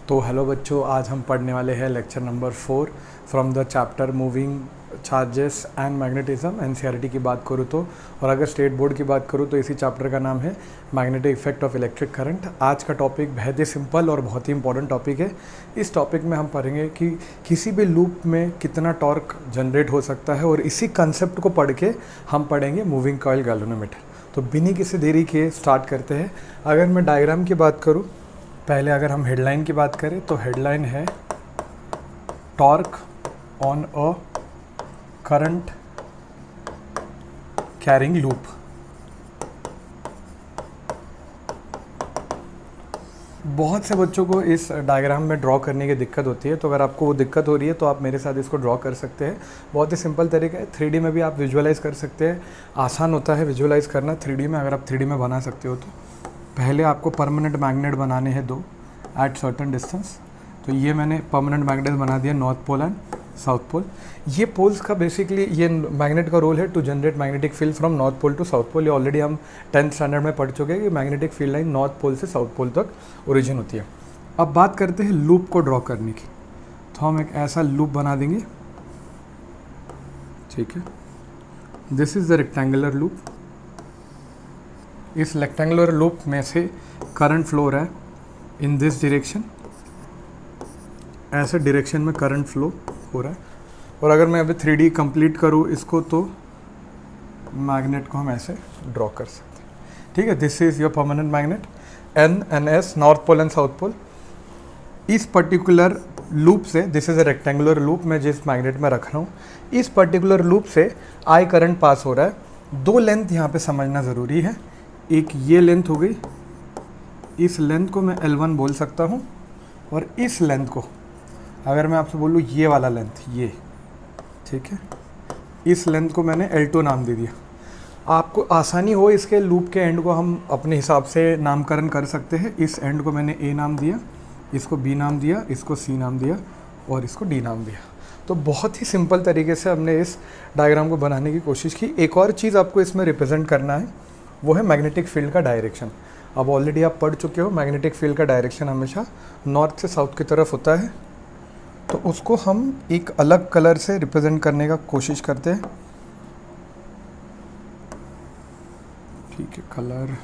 तो हेलो बच्चों, आज हम पढ़ने वाले हैं lecture number 4 from the chapter moving charges and magnetism. NCERT की बात करूँ तो, और अगर स्टेट बोर्ड की बात करूँ तो इसी चैप्टर का नाम है magnetic effect of electric current. आज का टॉपिक बेहद ही सिंपल और बहुत ही इंपॉर्टेंट टॉपिक है। इस टॉपिक में हम पढ़ेंगे कि किसी भी लूप में कितना टॉर्क जनरेट हो सकता है, और इसी कंसेप्ट को पढ़ के हम पढ़ेंगे मूविंग कॉइल गैल्वेनोमीटर। तो बिना किसी देरी के स्टार्ट करते हैं। अगर मैं डायग्राम की बात करूँ, पहले अगर हम हेडलाइन की बात करें तो हेडलाइन है torque on a current carrying loop. बहुत से बच्चों को इस डायग्राम में ड्रॉ करने की दिक्कत होती है, तो अगर आपको वो दिक्कत हो रही है तो आप मेरे साथ इसको ड्रॉ कर सकते हैं। बहुत ही सिंपल तरीका है, 3D में भी आप विजुअलाइज़ कर सकते हैं। आसान होता है विजुअलाइज़ करना 3D में। अगर आप 3D में बना सकते हो तो पहले आपको परमानेंट मैग्नेट बनाने हैं दो एट सर्टन डिस्टेंस। तो ये मैंने परमानेंट मैग्नेट बना दिया, north pole and south pole. ये पोल्स का बेसिकली ये मैग्नेट का रोल है to generate magnetic field from north pole to south pole. ये ऑलरेडी हम 10th स्टैंडर्ड में पढ़ चुके हैं कि magnetic field line north pole से साउथ पोल तक ओरिजिन होती है। अब बात करते हैं लूप को ड्रॉ करने की। तो हम एक ऐसा लूप बना देंगे, ठीक है। This is the rectangular loop. इस रेक्टेंगुलर लूप में से करंट फ्लो हो रहा है इन दिस डायरेक्शन। ऐसे डायरेक्शन में करंट फ्लो हो रहा है। और अगर मैं अभी 3D कंप्लीट करूँ इसको, तो मैग्नेट को हम ऐसे ड्रॉ कर सकते हैं, ठीक है। This is your permanent magnet N and S, north pole and south pole. इस पर्टिकुलर लूप से, this is a rectangular loop मैं जिस मैग्नेट में रख रहा हूँ, इस पर्टिकुलर लूप से आई करंट पास हो रहा है। दो लेंथ यहाँ पे समझना ज़रूरी है। एक ये लेंथ हो गई, इस लेंथ को मैं L1 बोल सकता हूँ, और इस लेंथ को अगर मैं आपसे बोलूँ ये वाला लेंथ, ये, ठीक है, इस लेंथ को मैंने L2 नाम दे दिया। आपको आसानी हो इसके लूप के एंड को हम अपने हिसाब से नामकरण कर सकते हैं। इस एंड को मैंने A नाम दिया, इसको B नाम दिया, इसको C नाम दिया, और इसको D नाम दिया। तो बहुत ही सिंपल तरीके से हमने इस डायग्राम को बनाने की कोशिश की। एक और चीज़ आपको इसमें रिप्रेजेंट करना है, वो है मैग्नेटिक फील्ड का डायरेक्शन। अब ऑलरेडी आप पढ़ चुके हो, मैग्नेटिक फील्ड का डायरेक्शन हमेशा नॉर्थ से साउथ की तरफ होता है। तो उसको हम एक अलग कलर से रिप्रेजेंट करने का कोशिश करते हैं, ठीक है, कलर,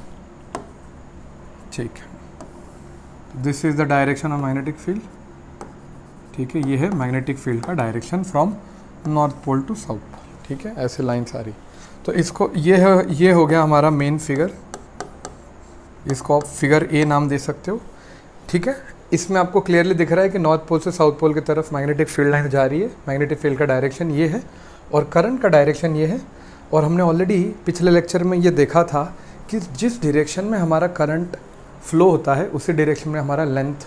ठीक है। This is the direction of magnetic field, ठीक है। ये है मैग्नेटिक फील्ड का direction from north pole to south pole, ठीक है। ऐसे लाइन सारी। तो इसको ये हो गया हमारा मेन फिगर। इसको आप फिगर ए नाम दे सकते हो, ठीक है। इसमें आपको क्लियरली दिख रहा है कि नॉर्थ पोल से साउथ पोल की तरफ मैग्नेटिक फील्ड लाइन जा रही है। मैग्नेटिक फील्ड का डायरेक्शन ये है और करंट का डायरेक्शन ये है। और हमने ऑलरेडी पिछले लेक्चर में ये देखा था कि जिस डायरेक्शन में हमारा करंट फ्लो होता है उसी डायरेक्शन में हमारा लेंथ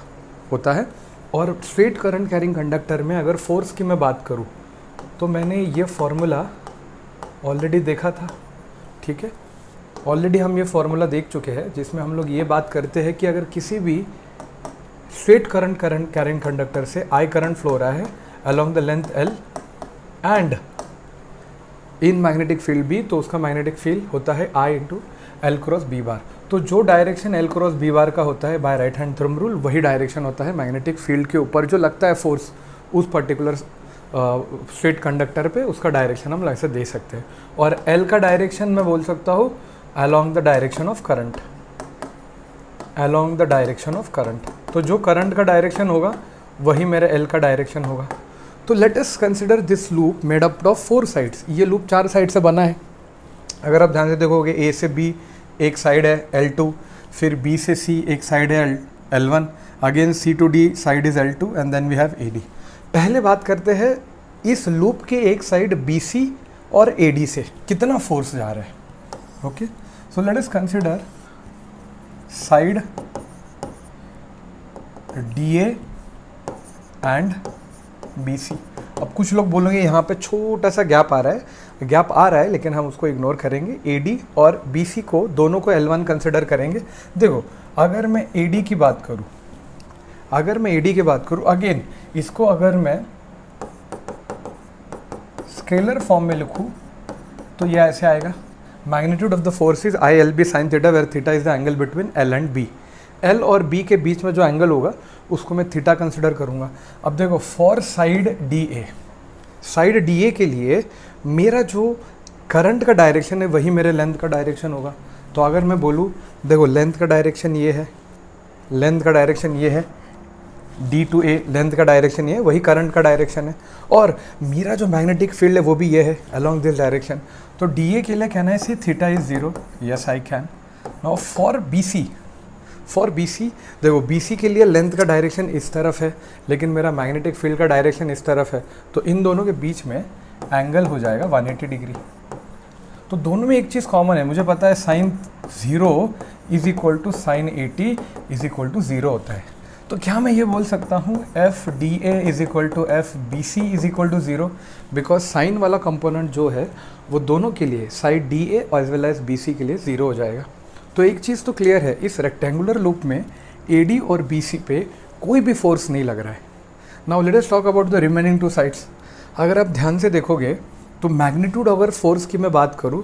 होता है। और स्ट्रेट करंट कैरिंग कंडक्टर में अगर फोर्स की मैं बात करूँ तो मैंने ये फॉर्मूला ऑलरेडी देखा था, ठीक है। ऑलरेडी हम ये फॉर्मूला देख चुके हैं, जिसमें हम लोग ये बात करते हैं कि अगर किसी भी स्ट्रेट करंट कैरिंग कंडक्टर से आई करंट फ्लो रहा है along the length L and in magnetic field B, तो उसका मैग्नेटिक फील्ड होता है I into L cross B bar. तो जो direction L cross B bar का होता है by right hand thumb rule, वही डायरेक्शन होता है मैग्नेटिक फील्ड के ऊपर जो लगता है फोर्स उस पर्टिकुलर स्ट्रेट कंडक्टर पे, उसका डायरेक्शन हम ऐसे दे सकते हैं। और L का डायरेक्शन मैं बोल सकता हूँ along the direction of current, along the direction of current। तो जो करंट का डायरेक्शन होगा वही मेरे L का डायरेक्शन होगा। तो let us consider this loop made up of 4 sides. ये लूप 4 साइड से बना है। अगर आप ध्यान से देखोगे, A से B एक साइड है L2, फिर B से C एक साइड है L1, again C to D side is L2 and then we have AD। पहले बात करते हैं इस लूप के एक साइड BC और AD से कितना फोर्स जा रहा है, okay. So let us consider side DA and BC। अब कुछ लोग बोलेंगे यहाँ पे छोटा सा गैप आ रहा है, लेकिन हम उसको इग्नोर करेंगे। AD और BC को दोनों को L1 कंसिडर करेंगे। देखो, अगर मैं AD की बात करूँ, अगेन इसको अगर मैं स्केलर फॉर्म में लिखूँ तो ये ऐसे आएगा, magnitude of the force is ILB sin theta, where theta is the angle between L and B। L और B के बीच में जो एंगल होगा उसको मैं थीटा कंसिडर करूँगा। अब देखो फॉर साइड डी ए के लिए मेरा जो करंट का डायरेक्शन है वही मेरे लेंथ का डायरेक्शन होगा। तो अगर मैं बोलूँ देखो लेंथ का डायरेक्शन ये है, लेंथ का डायरेक्शन ये है, डी टू ए लेंथ का डायरेक्शन ये है, वही करंट का डायरेक्शन है, और मेरा जो मैग्नेटिक फील्ड है वो भी ये है अलोंग दिस डायरेक्शन। तो डी ए के लिए कहना है C theta is 0, yes I can. Now for B C देखो बी सी के लिए लेंथ का डायरेक्शन इस तरफ है लेकिन मेरा मैग्नेटिक फील्ड का डायरेक्शन इस तरफ है, तो इन दोनों के बीच में एंगल हो जाएगा 180 डिग्री। तो दोनों में एक चीज़ कॉमन है, मुझे पता है sine 0 is equal to sine 80 is equal to 0 होता है। तो क्या मैं ये बोल सकता हूँ F D A is equal to F B C is equal to 0, because sine वाला कंपोनेंट जो है वो दोनों के लिए side D A as well as B C के लिए 0 हो जाएगा। तो एक चीज़ तो क्लियर है, इस रेक्टेंगुलर लूप में ए डी और बी सी पे कोई भी फोर्स नहीं लग रहा है। Now let us talk about the remaining 2 sides. अगर आप ध्यान से देखोगे तो मैग्नीट्यूड अगर फोर्स की मैं बात करूँ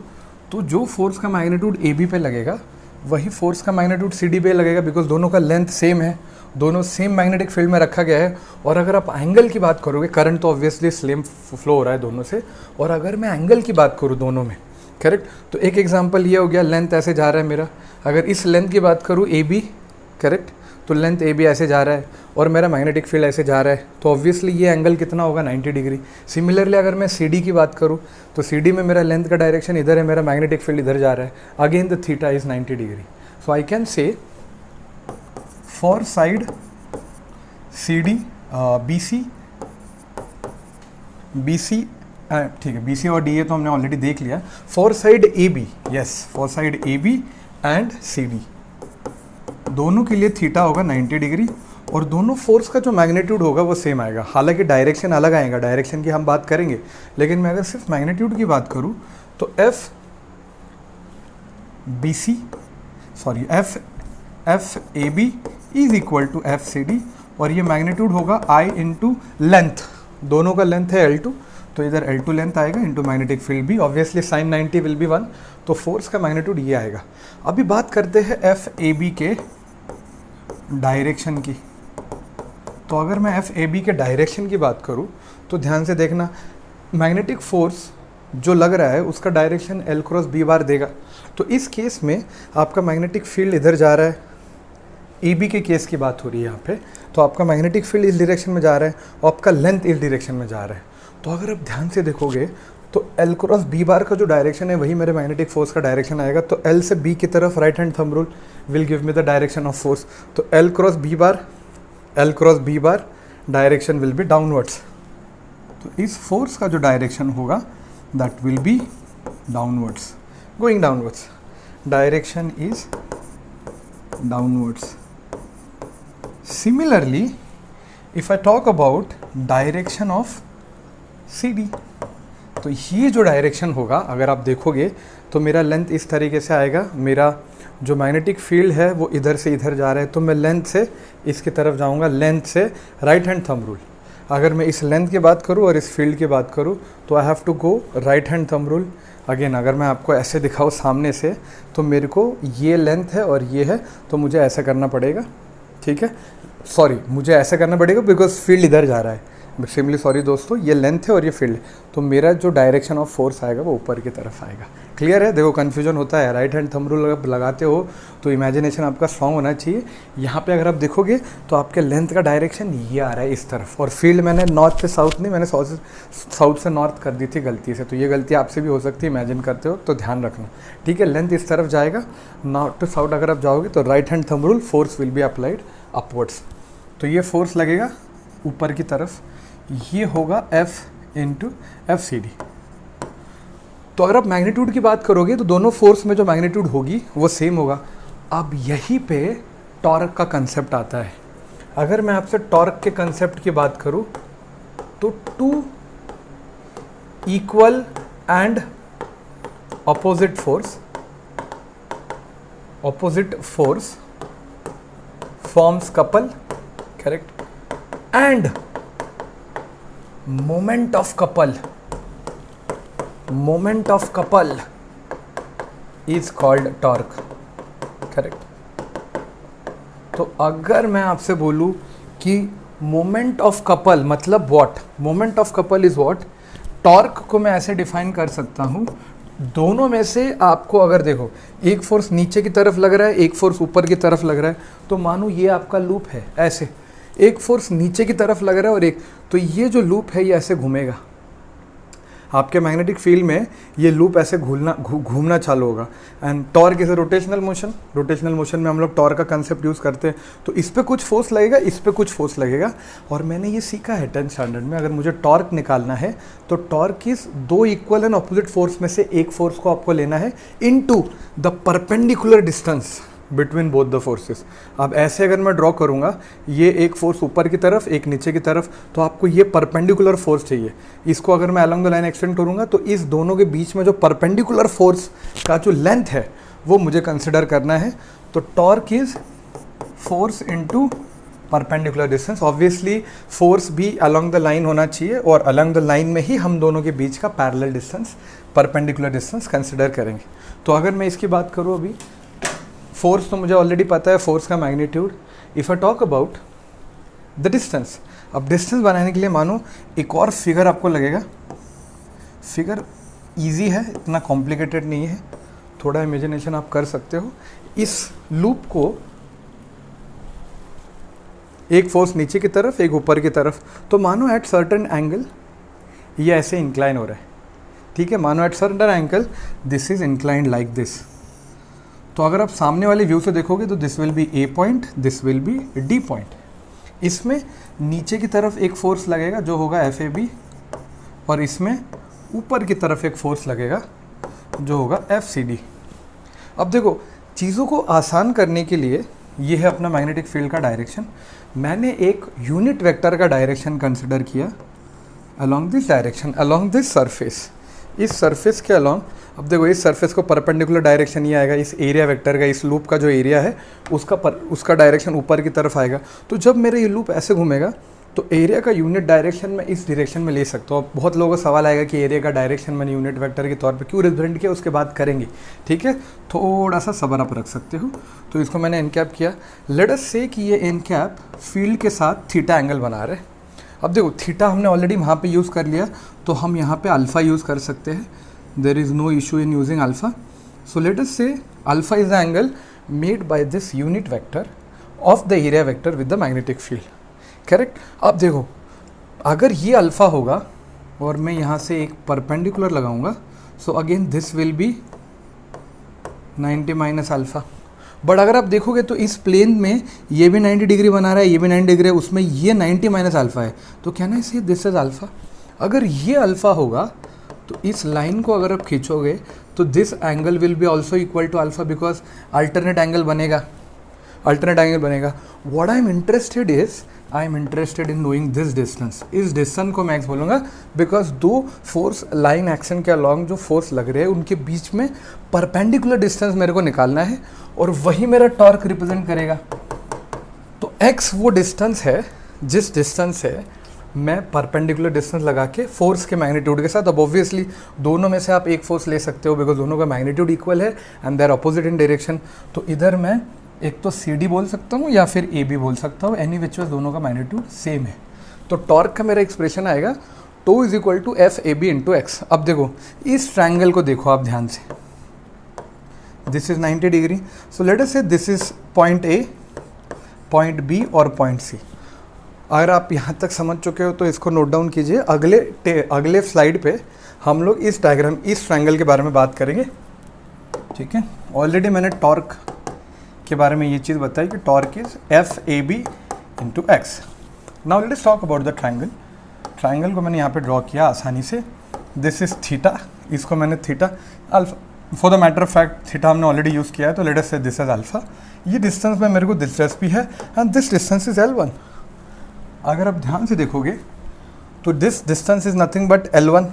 तो जो फोर्स का मैग्नीट्यूड ए बी पे लगेगा वही फोर्स का मैग्नीट्यूड सी डी पे लगेगा, बिकॉज दोनों का लेंथ सेम है, दोनों सेम मैग्नेटिक फील्ड में रखा गया है। और अगर आप एंगल की बात करोगे, करंट तो ऑब्वियसली सेम फ्लो हो रहा है दोनों से, और अगर मैं एंगल की बात करूँ दोनों में, करेक्ट, तो एक एग्जांपल ये हो गया लेंथ ऐसे जा रहा है मेरा, अगर इस लेंथ की बात करूँ ए बी, करेक्ट, तो लेंथ ए बी ऐसे जा रहा है और मेरा मैग्नेटिक फील्ड ऐसे जा रहा है, तो ऑब्वियसली ये एंगल कितना होगा 90 डिग्री। सिमिलरली अगर मैं सी डी की बात करूँ तो सी डी में मेरा लेंथ का डायरेक्शन इधर है, मेरा मैग्नेटिक फील्ड इधर जा रहा है, again the theta is 90 degree. So I can say for side C D B C ठीक है, बी सी और डी ए तो हमने ऑलरेडी देख लिया। For side A B, yes, for side A B and C D दोनों के लिए थीटा होगा 90 डिग्री, और दोनों फोर्स का जो मैग्नीट्यूड होगा वो सेम आएगा। हालांकि डायरेक्शन अलग आएगा, डायरेक्शन की हम बात करेंगे, लेकिन मैं अगर सिर्फ मैग्नीट्यूड की बात करूं तो F A B is equal to F C D, और ये मैग्नीट्यूड होगा आई इंटू लेंथ, दोनों का लेंथ है L2, तो इधर L2 लेंथ आएगा इंटू मैग्नेटिक फील्ड भी, ऑब्वियसली साइन 90 विल बी 1, तो फोर्स का मैग्नीट्यूड ये आएगा। अभी बात करते हैं एफ ए बी के डायरेक्शन की। तो अगर मैं एफ ए बी के डायरेक्शन की बात करूँ तो ध्यान से देखना, मैग्नेटिक फोर्स जो लग रहा है उसका direction L cross B bar देगा। तो इस केस में आपका मैग्नेटिक फील्ड इधर जा रहा है, ए बी के केस की बात हो रही है यहाँ पे, तो आपका मैग्नेटिक फील्ड इस डायरेक्शन में जा रहा है और आपका लेंथ इस डायरेक्शन में जा रहा है। तो अगर आप ध्यान से देखोगे तो L क्रॉस बी बार का जो डायरेक्शन है वही मेरे मैग्नेटिक फोर्स का डायरेक्शन आएगा। तो L से B की तरफ right hand thumb rule will give me the direction of force. तो L cross B bar direction will be downwards. तो इस फोर्स का जो डायरेक्शन होगा that will be downwards, going downwards, direction is downwards. Similarly, if I talk about direction of CD, तो ये जो direction होगा अगर आप देखोगे तो मेरा लेंथ इस तरीके से आएगा, मेरा जो मैग्नेटिक फील्ड है वो इधर से इधर जा रहा है, तो मैं लेंथ से इसकी तरफ जाऊंगा, लेंथ से राइट हैंड थंब रूल। अगर मैं इस लेंथ की बात करूँ और इस फील्ड की बात करूँ तो I have to go right hand thumb rule. Again अगर मैं आपको ऐसे दिखाऊँ सामने से तो मेरे को ये लेंथ है और ये है, तो मुझे ऐसा करना पड़ेगा, ठीक है, सॉरी मुझे ऐसा करना पड़ेगा बिकॉज फील्ड इधर जा रहा है, एक्सट्रीमली सॉरी दोस्तों, ये लेंथ है और ये फील्ड, तो मेरा जो डायरेक्शन ऑफ फोर्स आएगा वो ऊपर की तरफ आएगा। क्लियर है? देखो कन्फ्यूजन होता है, राइट हैंड थंब रूल अगर लगाते हो तो इमेजिनेशन आपका स्ट्रॉन्ग होना चाहिए। यहाँ पे अगर आप देखोगे तो आपके लेंथ का डायरेक्शन ये आ रहा है इस तरफ, और फील्ड मैंने नॉर्थ से साउथ नहीं, मैंने साउथ से नॉर्थ कर दी थी गलती से, तो ये गलती आपसे भी हो सकती है, इमेजिन करते हो तो ध्यान रखना, ठीक है। लेंथ इस तरफ जाएगा, नॉर्थ टू साउथ अगर आप जाओगे तो right hand thumb rule, force will be applied upwards, तो ये फोर्स लगेगा ऊपर की तरफ, ये होगा F into F C D. तो अगर आप मैग्नीट्यूड की बात करोगे तो दोनों फोर्स में जो मैग्नीट्यूड होगी वो सेम होगा। अब यहीं पे टॉर्क का कंसेप्ट आता है। अगर मैं आपसे टॉर्क के कंसेप्ट की बात करूं तो two equal and opposite force forms couple, correct, and moment of couple is called torque, correct. तो अगर मैं आपसे बोलूं कि मोमेंट ऑफ कपल मतलब what, moment of couple is what, torque को मैं ऐसे डिफाइन कर सकता हूँ, दोनों में से आपको अगर देखो एक फोर्स नीचे की तरफ लग रहा है, एक फोर्स ऊपर की तरफ लग रहा है, तो मानो ये आपका लूप है, ऐसे एक फोर्स नीचे की तरफ लग रहा है और एक, तो ये जो लूप है ये ऐसे घूमेगा आपके मैग्नेटिक फील्ड में, ये लूप ऐसे घूमना चालू होगा। And torque is a rotational motion, rotational motion में हम लोग टॉर्क का कंसेप्ट यूज़ करते हैं। तो इस पे कुछ फोर्स लगेगा, इस पे कुछ फोर्स लगेगा, और मैंने ये सीखा है 10th स्टैंडर्ड में, अगर मुझे टॉर्क निकालना है तो टॉर्क इज दो इक्वल एंड ऑपोजिट फोर्स में से एक फोर्स को आपको लेना है into the perpendicular distance between both the forces. अब ऐसे अगर मैं ड्रॉ करूँगा, ये एक फोर्स ऊपर की तरफ, एक नीचे की तरफ, तो आपको ये परपेंडिकुलर फोर्स चाहिए। इसको अगर मैं अलॉन्ग द लाइन एक्सटेंड करूँगा तो इस दोनों के बीच में जो परपेंडिकुलर फोर्स का जो लेंथ है वो मुझे कंसिडर करना है। तो torque is force into perpendicular distance. Obviously force भी अलॉन्ग द लाइन होना चाहिए, और अलॉन्ग द लाइन में ही हम दोनों के बीच का parallel distance, perpendicular distance consider करेंगे। तो अगर मैं इसकी बात करूँ, अभी फोर्स तो मुझे ऑलरेडी पता है, फोर्स का magnitude. If I talk about the distance, अब डिस्टेंस बनाने के लिए मानो एक और फिगर आपको लगेगा। फिगर इजी है, इतना कॉम्प्लिकेटेड नहीं है, थोड़ा इमेजिनेशन आप कर सकते हो। इस लूप को एक फोर्स नीचे की तरफ, एक ऊपर की तरफ, तो मानो एट सर्टेन एंगल ये ऐसे इंक्लाइन हो रहा है, ठीक है। मानो at certain angle this is inclined like this. तो अगर आप सामने वाले व्यू से देखोगे तो this will B A point, this will B D point. इसमें नीचे की तरफ एक फोर्स लगेगा जो होगा एफ ए बी, और इसमें ऊपर की तरफ एक फोर्स लगेगा जो होगा एफ सी डी। अब देखो, चीज़ों को आसान करने के लिए ये है अपना मैग्नेटिक फील्ड का डायरेक्शन। मैंने एक यूनिट वेक्टर का डायरेक्शन कंसिडर किया along this direction, along this surface, इस सरफेस के अलॉन्ग। अब देखो, इस सरफेस को परपेंडिकुलर डायरेक्शन ये आएगा, इस एरिया वेक्टर का, इस लूप का जो एरिया है उसका डायरेक्शन ऊपर की तरफ आएगा। तो जब मेरा ये लूप ऐसे घूमेगा तो एरिया का यूनिट डायरेक्शन में इस डायरेक्शन में ले सकता हूँ। अब बहुत लोगों को सवाल आएगा कि एरिया का डायरेक्शन मैंने यूनिट वेक्टर के तौर पे क्यों रिप्रेजेंट किया, उसके बाद करेंगे, ठीक है। थोड़ा सा सब्र आप रख सकते हो। तो इसको मैंने एनकैप किया। लेट अस से कि ये एनकैप फील्ड के साथ थीटा एंगल बना रहे। अब देखो, थीटा हमने ऑलरेडी वहाँ पे यूज़ कर लिया, तो हम यहाँ पे अल्फ़ा यूज़ कर सकते हैं। There is no issue in using alpha. So let us say alpha is the angle made by this unit vector of the area vector with the magnetic field, correct. अब देखो, अगर ये alpha होगा और मैं यहाँ से एक परपेंडिकुलर लगाऊंगा, so again this will B 90 minus alpha. But अगर आप देखोगे तो इस प्लेन में ये भी 90 डिग्री बना रहा है, ये भी 90 डिग्री है, उसमें ये 90 माइनस अल्फ़ा है, तो क्या ना इसे दिस इज अल्फ़ा। अगर ये अल्फ़ा होगा तो इस लाइन को अगर आप खींचोगे तो this angle will be also equal to alpha, because alternate angle बनेगा, अल्टरनेट एंगल बनेगा। What I am interested is, I am interested in knowing this distance. इस डिस्टेंस को मैं एक्स बोलूँगा, बिकॉज दो फोर्स लाइन एक्शन के along जो force लग रहे हैं उनके बीच में परपेंडिकुलर डिस्टेंस मेरे को निकालना है, और वही मेरा टॉर्क रिप्रेजेंट करेगा। तो एक्स वो डिस्टेंस है जिस डिस्टेंस से मैं परपेंडिकुलर डिस्टेंस लगा के फोर्स के मैग्नीट्यूड के साथ। अब ऑब्वियसली दोनों में से आप एक फोर्स ले सकते हो, बिकॉज दोनों का मैग्नीट्यूड इक्वल है and they are opposite in direction. तो इधर मैं एक तो सी डी बोल सकता हूँ या फिर ए बी बोल सकता हूँ, एनी विच वे दोनों का मैग्नीट्यूड सेम है। तो टॉर्क का मेरा एक्सप्रेशन आएगा tau is equal to F A B into X. अब देखो, इस ट्राइंगल को देखो आप ध्यान से, this is 90 degree. So let us say this is point A, point B और पॉइंट सी। अगर आप यहाँ तक समझ चुके हो तो इसको नोट डाउन कीजिए। अगले स्लाइड पे हम लोग इस डायग्राम, इस ट्राइंगल के बारे में बात करेंगे, ठीक है। ऑलरेडी मैंने टॉर्क के बारे में ये चीज़ बताई कि torque is F A B into x. Now let us talk about the triangle. Triangle को मैंने यहाँ पे ड्रॉ किया आसानी से। दिस इज थीटा, इसको मैंने theta alpha, for the matter of fact theta हमने ऑलरेडी यूज़ किया है, तो let us say this is alpha. ये डिस्टेंस में मेरे को दिलचस्पी है and this distance is L1। अगर आप ध्यान से देखोगे तो this distance is nothing but L1।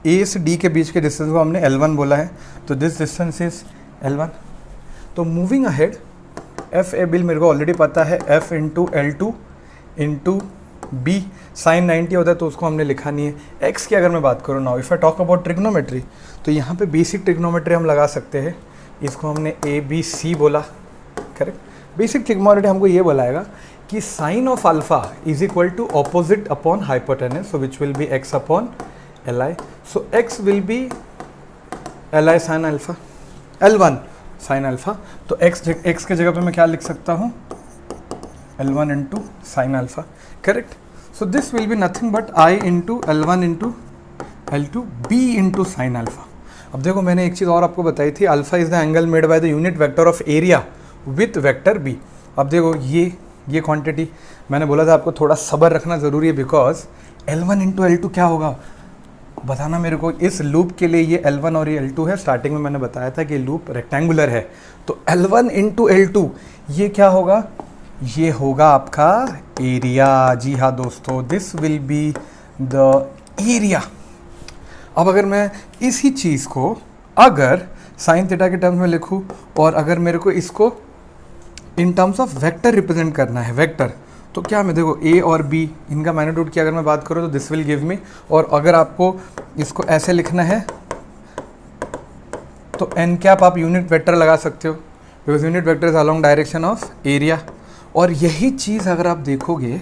ए से डी के बीच के डिस्टेंस को हमने L1 बोला है, तो दिस डिस्टेंस इज L1। तो moving ahead, F A bill मेरे को ऑलरेडी पता है, F into L2 into B sine 90 होता है, तो उसको हमने लिखा नहीं है। एक्स की अगर मैं बात करूँ now, if I talk about trigonometry, तो यहाँ पे बेसिक ट्रिग्नोमेट्री हम लगा सकते हैं। इसको हमने ए बी सी बोला, करेक्ट। बेसिक ट्रिग्नोमेट्री हमको ये बोलाएगा कि sine of alpha is equal to opposite upon hypotenuse, so which will be x upon L I. So x will be L I sine alpha, L1 sine alpha. तो x के जगह पे मैं क्या लिख सकता हूँ, L1 into sine alpha. Correct. So this will be nothing but I into L1 into L2 B into sine alpha. अब देखो मैंने एक चीज़ और आपको बताई थी, alpha is the angle made by the unit vector of area with vector B. अब देखो ये क्वांटिटी मैंने बोला था आपको थोड़ा सब्र रखना ज़रूरी है, बिकॉज L1 इंटू L2 क्या होगा बताना मेरे को. इस लूप के लिए ये L1 और ये L2 है. स्टार्टिंग में मैंने बताया था कि लूप रेक्टेंगुलर है, तो L1 इंटू L2 ये क्या होगा, ये होगा आपका एरिया. जी हाँ दोस्तों, this will be the area. अब अगर मैं इसी चीज़ को अगर साइन थीटा के टर्म्स में लिखूँ और अगर मेरे को इसको in terms of vector represent करना है, वेक्टर, तो क्या मैं देखो a और b इनका मैग्नीट्यूड की अगर मैं बात करूँ तो दिस विल गिव मी. और अगर आपको इसको ऐसे लिखना है तो n कैप आप यूनिट वेक्टर लगा सकते हो, because unit vector is along direction of area. और यही चीज़ अगर आप देखोगे,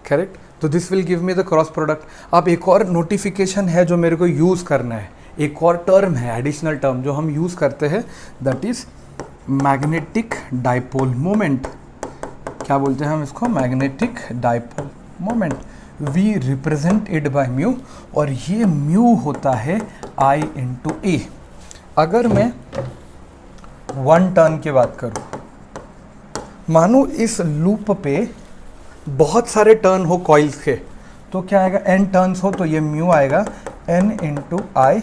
करेक्ट, तो this will give me the cross product. अब एक और नोटिफिकेशन है जो मेरे को यूज़ करना है, एक और टर्म है, एडिशनल टर्म जो हम यूज़ करते हैं, that is magnetic dipole moment. क्या बोलते हैं हम इसको, magnetic dipole moment. We represent it by mu, और ये म्यू होता है I इंटू ए. अगर मैं वन टर्न की बात करूं, मानो इस लूप पे बहुत सारे टर्न हो कॉइल्स के, तो क्या आएगा, n टर्न्स हो तो ये म्यू आएगा n इंटू आई.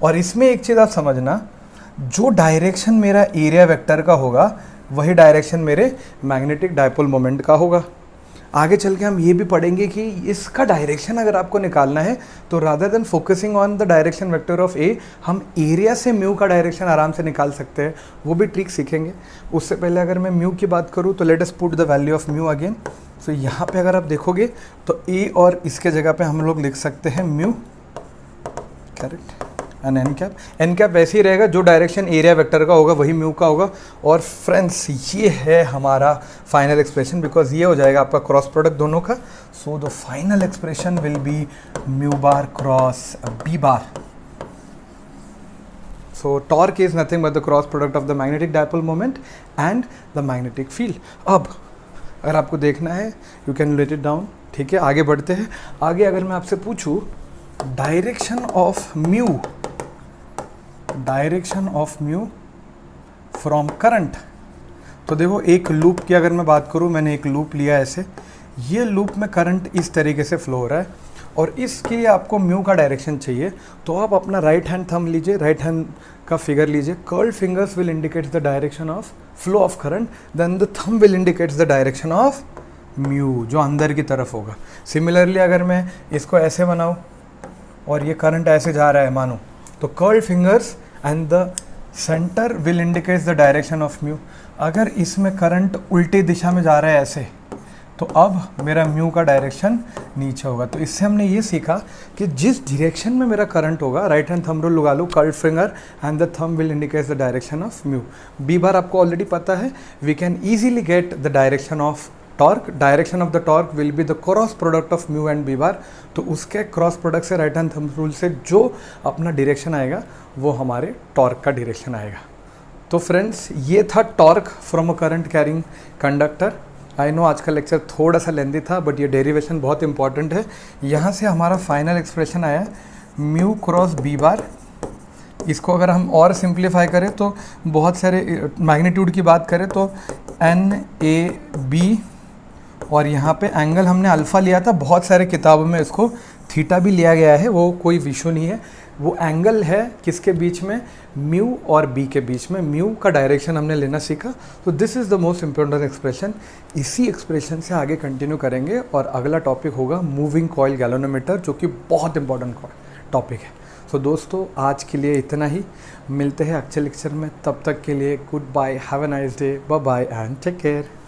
और इसमें एक चीज़ आप समझना, जो डायरेक्शन मेरा एरिया वेक्टर का होगा वही डायरेक्शन मेरे मैग्नेटिक डाइपोल मोमेंट का होगा. आगे चल के हम ये भी पढ़ेंगे कि इसका डायरेक्शन अगर आपको निकालना है तो rather than focusing on the direction vector of A, हम एरिया से म्यू का डायरेक्शन आराम से निकाल सकते हैं. वो भी ट्रिक सीखेंगे. उससे पहले अगर मैं म्यू की बात करूँ तो let us put the value of mu again. So यहाँ पे अगर आप देखोगे तो ए और इसके जगह पे हम लोग लिख सकते हैं mu, correct, and N cap वैसे ही रहेगा, जो डायरेक्शन एरिया वेक्टर का होगा वही म्यू का होगा. और फ्रेंड्स ये है हमारा फाइनल एक्सप्रेशन, बिकॉज ये हो जाएगा आपका क्रॉस प्रोडक्ट दोनों का. So the final expression will be mu bar cross B bar. So torque is nothing but the cross product of the magnetic dipole moment and the magnetic field. अब अगर आपको देखना है you can let it down. ठीक है, आगे बढ़ते हैं. आगे अगर मैं आपसे पूछूं direction of mu from current, तो देखो एक लूप की अगर मैं बात करूं, मैंने एक लूप लिया ऐसे, ये लूप में करंट इस तरीके से फ्लो हो रहा है और इसके लिए आपको म्यू का डायरेक्शन चाहिए. तो आप अपना राइट हैंड थंब लीजिए, राइट हैंड का फिगर लीजिए. Curled fingers will indicate the direction of flow of current, then the thumb will indicates the direction of mu जो अंदर की तरफ होगा. सिमिलरली अगर मैं इसको ऐसे बनाऊं और ये करंट ऐसे जा रहा है मानो, तो curled fingers and the centre will indicates the direction of mu. अगर इसमें करंट उल्टी दिशा में जा रहा है ऐसे, तो अब मेरा म्यू का डायरेक्शन नीचे होगा. तो इससे हमने ये सीखा कि जिस डायरेक्शन में मेरा करंट होगा, राइट हैंड थंब रूल लगा लो, curled finger and the thumb will indicate the direction of mu. B bar आपको ऑलरेडी पता है, we can easily get the direction of torque. Direction of the torque will be the cross product of mu and B bar. तो उसके cross product से, right hand thumb rule से जो अपना direction आएगा वो हमारे टॉर्क का डायरेक्शन आएगा. तो फ्रेंड्स ये था torque from a current carrying conductor. I know आज का लेक्चर थोड़ा सा लेंदी था, बट ये डेरिवेशन बहुत इंपॉर्टेंट है. यहाँ से हमारा फाइनल एक्सप्रेशन आया म्यू क्रॉस बी बार. इसको अगर हम और सिंप्लीफाई करें तो बहुत सारे मैग्नीट्यूड की बात करें तो NAB, और यहाँ पे एंगल हमने अल्फ़ा लिया था, बहुत सारे किताबों में इसको थीटा भी लिया गया है, वो कोई इशू नहीं है. वो एंगल है किसके बीच में, म्यू और बी के बीच में. म्यू का डायरेक्शन हमने लेना सीखा. तो this is the most important expression. इसी एक्सप्रेशन से आगे कंटिन्यू करेंगे और अगला टॉपिक होगा मूविंग कॉइल गैल्वेनोमीटर, जो कि बहुत इंपॉर्टेंट टॉपिक है. तो दोस्तों आज के लिए इतना ही. मिलते हैं अगले लेक्चर में. तब तक के लिए goodbye, have a nice day, bye bye and take care.